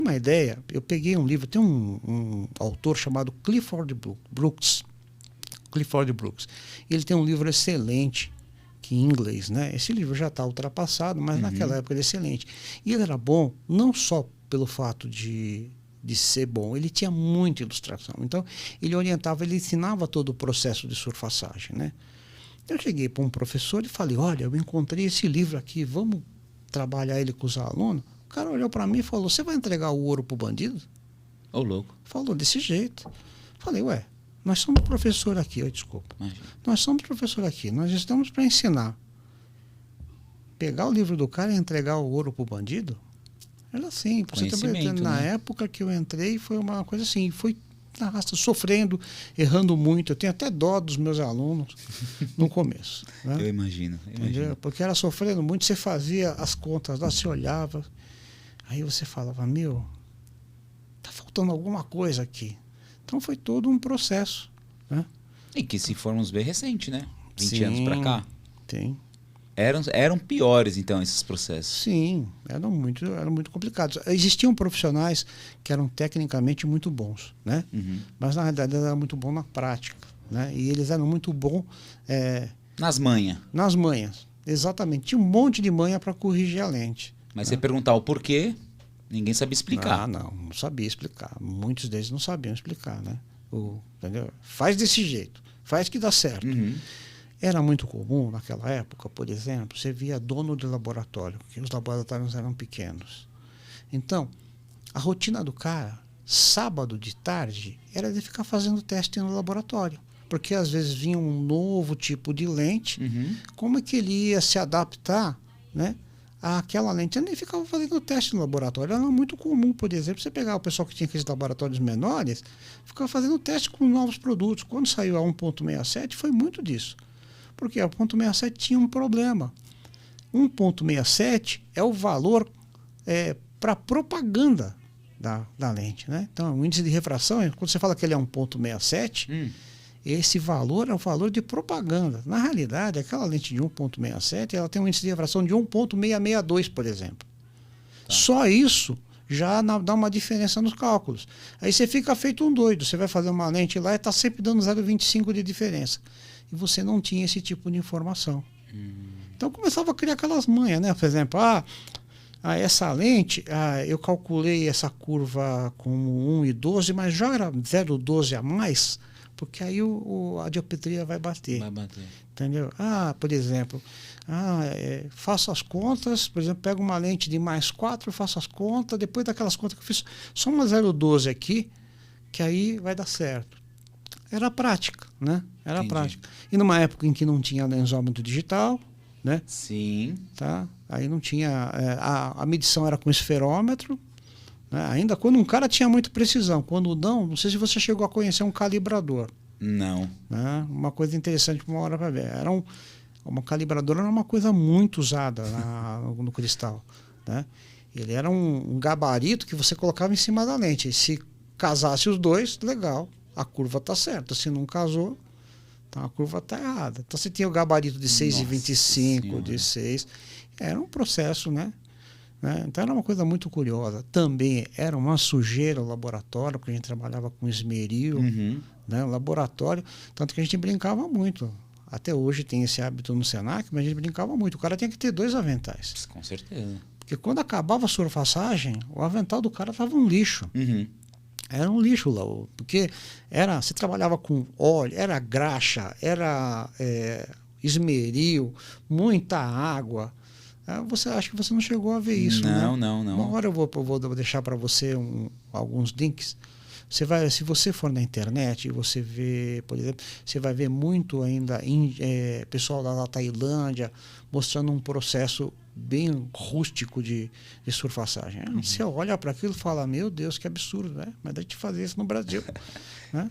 Uma ideia, eu peguei um livro, tem um autor chamado Clifford Brooks. Clifford Brooks. Ele tem um livro excelente, que em inglês, né? Esse livro já está ultrapassado, mas naquela época ele é excelente. E ele era bom não só pelo fato de ser bom, ele tinha muita ilustração. Então, ele orientava, ele ensinava todo o processo de surfaçagem, né? Eu cheguei para um professor e falei, olha, eu encontrei esse livro aqui, vamos trabalhar ele com os alunos? O cara olhou para mim e falou, você vai entregar o ouro para o bandido? Ô, louco. Falou desse jeito. Falei, ué, nós somos professor aqui, desculpa. Imagina. Nós somos professor aqui, nós estamos para ensinar. Pegar o livro do cara e entregar o ouro para o bandido? Era assim, você também, na época que eu entrei, foi uma coisa assim, foi na raça, sofrendo, errando muito. Eu tenho até dó dos meus alunos no começo. Né? Eu imagino. Entendeu? Porque era sofrendo muito, você fazia as contas lá, você olhava, aí você falava, meu, tá faltando alguma coisa aqui. Então foi todo um processo. Né? E que se formos ver recente, né? 20 Sim, anos para cá. Tem. Eram piores, então, esses processos. Sim, eram muito complicados. Existiam profissionais que eram tecnicamente muito bons, né? Mas, na realidade, eles eram muito bons na prática. Né? E eles eram muito bons... nas manhas. Nas manhas, exatamente. Tinha um monte de manha para corrigir a lente. Mas né? você perguntar o porquê, ninguém sabia explicar. Não sabia explicar. Muitos deles não sabiam explicar, né? Entendeu? Faz desse jeito, faz que dá certo. Era muito comum naquela época, por exemplo, você via dono de laboratório, porque os laboratórios eram pequenos. Então, a rotina do cara, sábado de tarde, era de ficar fazendo teste no laboratório. Porque às vezes vinha um novo tipo de lente, como é que ele ia se adaptar, né, àquela lente? Ele nem ficava fazendo teste no laboratório. Era muito comum, por exemplo, você pegar o pessoal que tinha aqueles laboratórios menores, ficava fazendo teste com novos produtos. Quando saiu a 1.67, foi muito disso. Porque a 1.67 tinha um problema. 1.67 é o valor para propaganda da lente. Né? Então, o índice de refração, quando você fala que ele é 1.67, esse valor é o valor de propaganda. Na realidade, aquela lente de 1.67, ela tem um índice de refração de 1.662, por exemplo. Tá. Só isso já dá uma diferença nos cálculos. Aí você fica feito um doido. Você vai fazer uma lente lá e está sempre dando 0,25 de diferença. E você não tinha esse tipo de informação. Então começava a criar aquelas manhas, né? Por exemplo, essa lente, eu calculei essa curva como 1,12, mas joga 0,12 a mais, porque aí a dioptria vai bater. Entendeu? Por exemplo, faço as contas, por exemplo, pego uma lente de mais 4, faço as contas, depois daquelas contas que eu fiz, só uma 0,12 aqui, que aí vai dar certo. Era prática, né? Era Entendi. Prática. E numa época em que não tinha lensômetro digital, né? Sim. Tá? Aí não tinha... a medição era com esferômetro, né? Ainda quando um cara tinha muita precisão. Quando não sei se você chegou a conhecer um calibrador. Não. Né? Uma coisa interessante uma hora para ver. Uma calibradora era uma coisa muito usada no cristal. Né? Ele era um gabarito que você colocava em cima da lente. E se casasse os dois, legal. A curva está certa. Se não casou, então a curva está errada. Então você tinha o gabarito de 6,25, de 6. Era um processo, né? Então era uma coisa muito curiosa. Também era uma sujeira o laboratório, porque a gente trabalhava com esmeril, né? O laboratório, tanto que a gente brincava muito. Até hoje tem esse hábito no Senac, mas a gente brincava muito. O cara tinha que ter 2 aventais. Com certeza. Porque quando acabava a surfaçagem, o avental do cara estava um lixo. Era um lixo lá, porque você trabalhava com óleo, era graxa, era esmeril, muita água. Acho que você não chegou a ver isso, não, né? Não. Uma hora eu vou deixar para você alguns links. Se você for na internet e você vê, por exemplo, você vai ver muito ainda pessoal lá da Tailândia mostrando um processo bem rústico de surfaçagem. Você olha para aquilo e fala, meu Deus, que absurdo, né? Mas dá de fazer isso no Brasil. Né?